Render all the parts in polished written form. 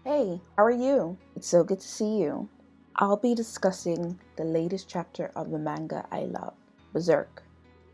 Hey, how are you? It's so good to see you. I'll be discussing the latest chapter of the manga I love, Berserk.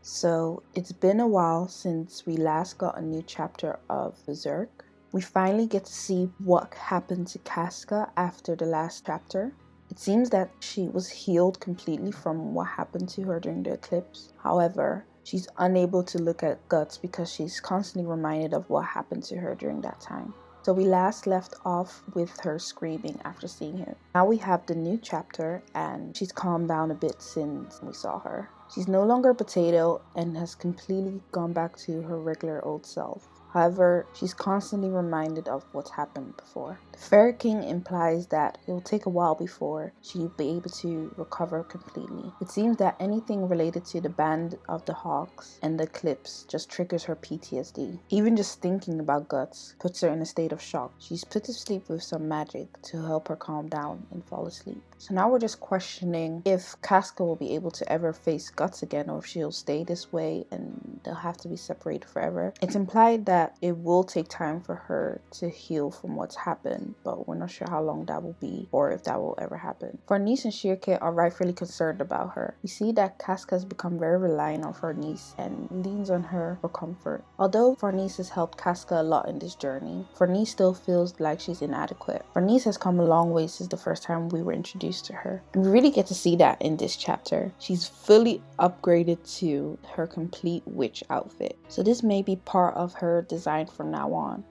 So, it's been a while since we last got a new chapter of Berserk. We finally get to see what happened to Casca after the last chapter. It seems that she was healed completely from what happened to her during the eclipse. However, she's unable to look at Guts because she's constantly reminded of what happened to her during that time. So we last left off with her screaming after seeing him. Now we have the new chapter and she's calmed down a bit since we saw her. She's no longer a potato and has completely gone back to her regular old self. However, she's constantly reminded of what's happened before. The Fairy King implies that it will take a while before she'll be able to recover completely. It seems that anything related to the Band of the Hawks and the eclipse just triggers her PTSD. Even just thinking about Guts puts her in a state of shock. She's put to sleep with some magic to help her calm down and fall asleep. So now we're just questioning if Casca will be able to ever face Guts again, or if she'll stay this way and they'll have to be separated forever. It's implied that it will take time for her to heal from what's happened, but we're not sure how long that will be or if that will ever happen. Farnese and Shirke are rightfully concerned about her. We see that Casca has become very reliant on Farnese and leans on her for comfort. Although Farnese has helped Casca a lot in this journey, Farnese still feels like she's inadequate. Farnese has come a long way since the first time we were introduced to her. And we really get to see that in this chapter. She's fully upgraded to her complete witch outfit. So this may be part of her design from now on.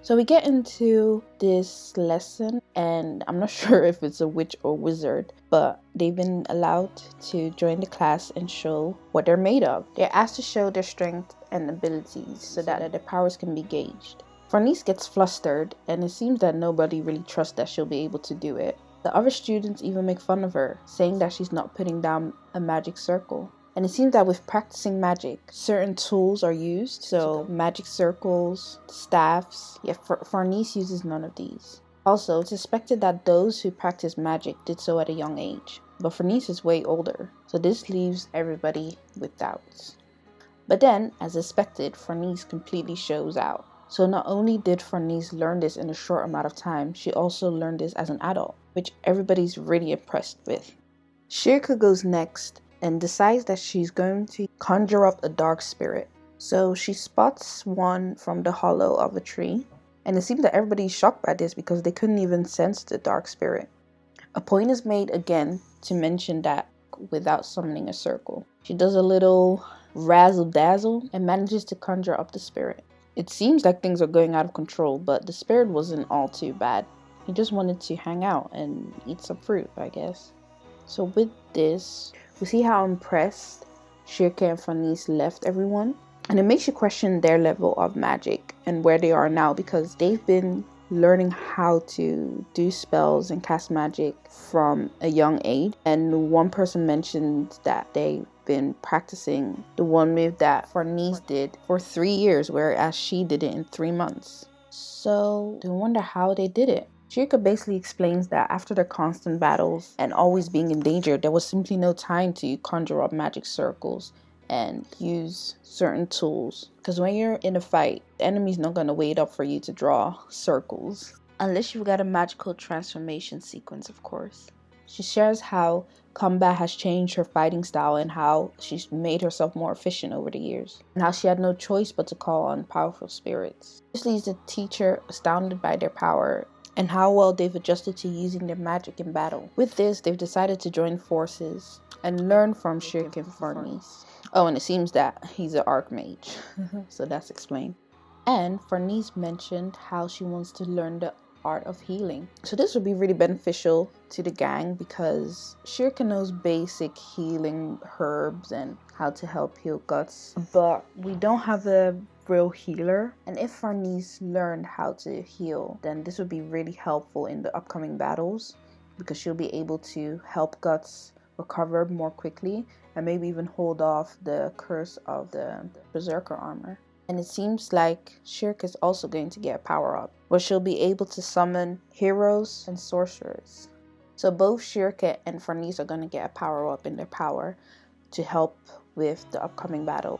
So we get into this lesson, and I'm not sure if it's a witch or wizard, but they've been allowed to join the class and show what they're made of. They're asked to show their strength and abilities so that their powers can be gauged. Farnese gets flustered, and it seems that nobody really trusts that she'll be able to do it. The other students even make fun of her, saying that she's not putting down a magic circle. And it seems that with practicing magic, certain tools are used. So magic circles, staffs. Yeah, Farnese uses none of these. Also, it's suspected that those who practice magic did so at a young age. But Farnese is way older, so this leaves everybody with doubts. But then, as expected, Farnese completely shows out. So not only did Farnese learn this in a short amount of time, she also learned this as an adult, which everybody's really impressed with. Shirka goes next and decides that she's going to conjure up a dark spirit. So she spots one from the hollow of a tree, and it seems that everybody's shocked by this because they couldn't even sense the dark spirit. A point is made again to mention that without summoning a circle. She does a little razzle dazzle and manages to conjure up the spirit. It seems like things are going out of control, but the spirit wasn't all too bad. He just wanted to hang out and eat some fruit, I guess. So with this, we see how impressed Shirke and Farnese left everyone. And it makes you question their level of magic and where they are now, because they've been learning how to do spells and cast magic from a young age. And one person mentioned that they've been practicing the one move that Farnese did for 3 years, whereas she did it in 3 months. So I wonder how they did it. Shirka basically explains that after their constant battles and always being in danger, there was simply no time to conjure up magic circles and use certain tools. Because when you're in a fight, the enemy's not going to wait up for you to draw circles. Unless you've got a magical transformation sequence, of course. She shares how combat has changed her fighting style and how she's made herself more efficient over the years. And how she had no choice but to call on powerful spirits. This leaves the teacher astounded by their power and how well they've adjusted to using their magic in battle. With this, they've decided to join forces and learn from Shirk and Farnese. Oh, and it seems that he's an archmage, so that's explained. And Farnese mentioned how she wants to learn the art of healing. So this would be really beneficial to the gang because Shirka knows basic healing herbs and how to help heal Guts. But we don't have a real healer. And if Farnese learned how to heal, then this would be really helpful in the upcoming battles because she'll be able to help Guts recover more quickly and maybe even hold off the curse of the Berserker armor. And it seems like Shirk is also going to get a power-up, where she'll be able to summon heroes and sorcerers. So both Shirke and Farnese are going to get a power-up in their power to help with the upcoming battle.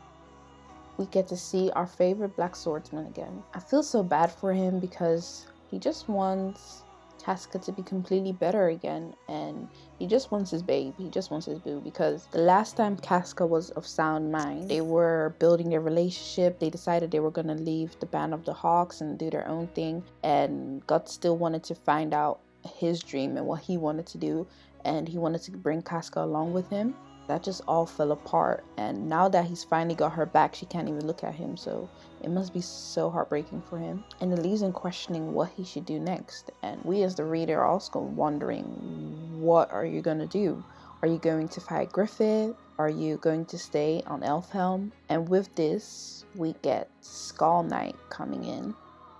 We get to see our favorite black swordsman again. I feel so bad for him because He just wants Casca to be completely better again, and he just wants his babe. He just wants his boo, because the last time Casca was of sound mind, they were building their relationship. They decided they were going to leave the Band of the Hawks and do their own thing, and God still wanted to find out his dream and what he wanted to do, and he wanted to bring Casca along with him. That just all fell apart, and now that he's finally got her back, she can't even look at him, so it must be so heartbreaking for him. And it leaves him questioning what he should do next. And we as the reader are also wondering, what are you going to do? Are you going to fight Griffith? Are you going to stay on Elfhelm? And with this, we get Skull Knight coming in.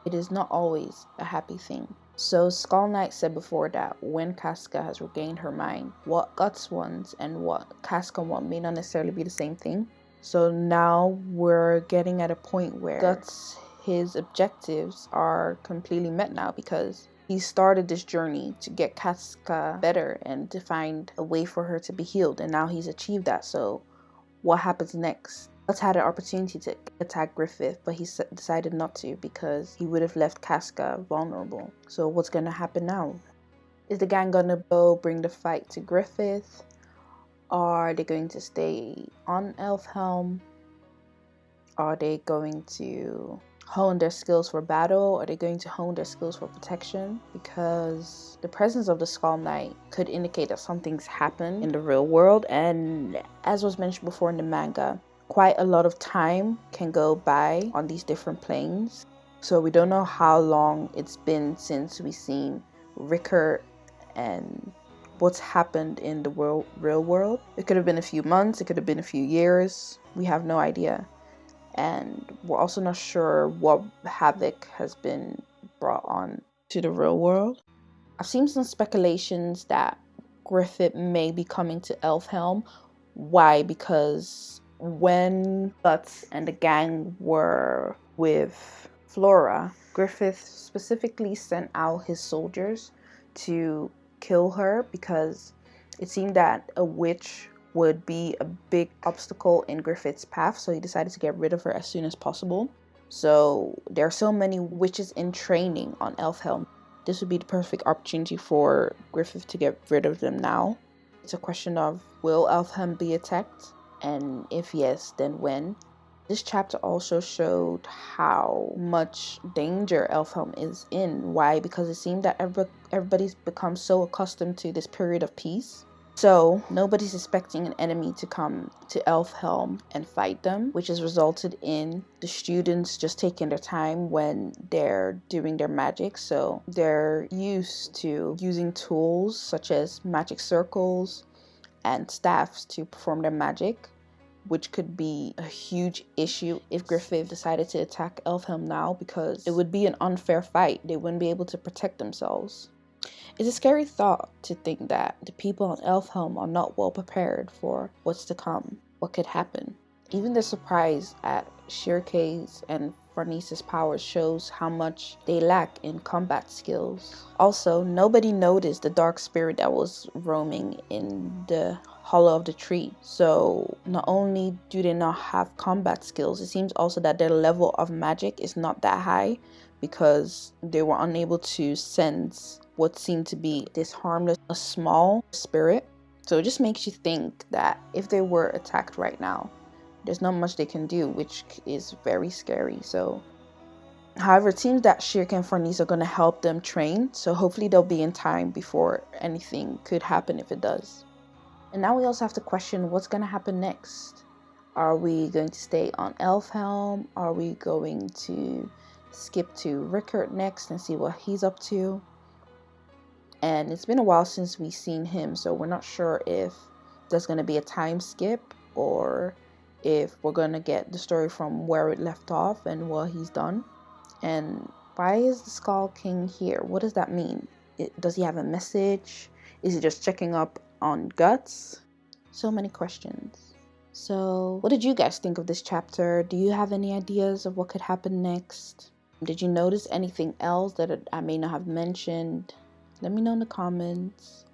It is not always a happy thing. So Skull Knight said before that when Casca has regained her mind, what Guts wants and what Casca wants may not necessarily be the same thing. So now we're getting at a point where Guts, his objectives are completely met now, because he started this journey to get Casca better and to find a way for her to be healed, and now he's achieved that. So what happens next? Guts had an opportunity to attack Griffith, but he decided not to because he would have left Casca vulnerable. So what's going to happen now? Is the gang going to go bring the fight to Griffith? Are they going to stay on Elfhelm? Are they going to hone their skills for battle? Are they going to hone their skills for protection? Because the presence of the Skull Knight could indicate that something's happened in the real world, and as was mentioned before in the manga, quite a lot of time can go by on these different planes. So we don't know how long it's been since we've seen Rickert and what's happened in the real world. It could have been a few months, it could have been a few years. We have no idea. And we're also not sure what havoc has been brought on to the real world. I've seen some speculations that Griffith may be coming to Elfhelm. Why? Because when Guts and the gang were with Flora, Griffith specifically sent out his soldiers to kill her, because it seemed that a witch would be a big obstacle in Griffith's path, so he decided to get rid of her as soon as possible. So there are so many witches in training on Elfhelm. This would be the perfect opportunity for Griffith to get rid of them now. It's a question of, will Elfhelm be attacked? And if yes, then when? This chapter also showed how much danger Elfhelm is in. Why? Because it seemed that everybody's become so accustomed to this period of peace. So nobody's expecting an enemy to come to Elfhelm and fight them, which has resulted in the students just taking their time when they're doing their magic. So they're used to using tools such as magic circles and staffs to perform their magic, which could be a huge issue if Griffith decided to attack Elfhelm now, because it would be an unfair fight. They wouldn't be able to protect themselves. It's a scary thought to think that the people on Elfhelm are not well prepared for what's to come, what could happen. Even the surprise at Shirkei's and Farnese's powers shows how much they lack in combat skills. Also, nobody noticed the dark spirit that was roaming in the hollow of the tree. So not only do they not have combat skills, it seems also that their level of magic is not that high, because they were unable to sense what seemed to be this harmless, a small spirit. So it just makes you think that if they were attacked right now, there's not much they can do, which is very scary. So, however, it seems that Shirkei and Farnese are going to help them train. So hopefully they'll be in time before anything could happen if it does. And now we also have to question what's going to happen next. Are we going to stay on Elfhelm? Are we going to skip to Rickert next and see what he's up to? And it's been a while since we've seen him, so we're not sure if there's going to be a time skip or if we're going to get the story from where it left off and what he's done. And why is the Skull King here? What does that mean? Does he have a message? Is he just checking up on Guts? So many questions. So what did you guys think of this chapter? Do you have any ideas of what could happen next? Did you notice anything else that I may not have mentioned? Let me know in the comments.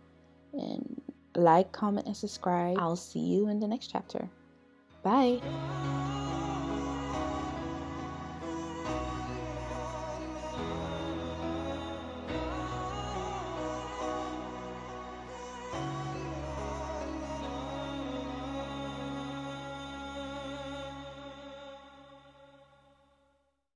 And like, comment, and subscribe. I'll see you in the next chapter. Bye.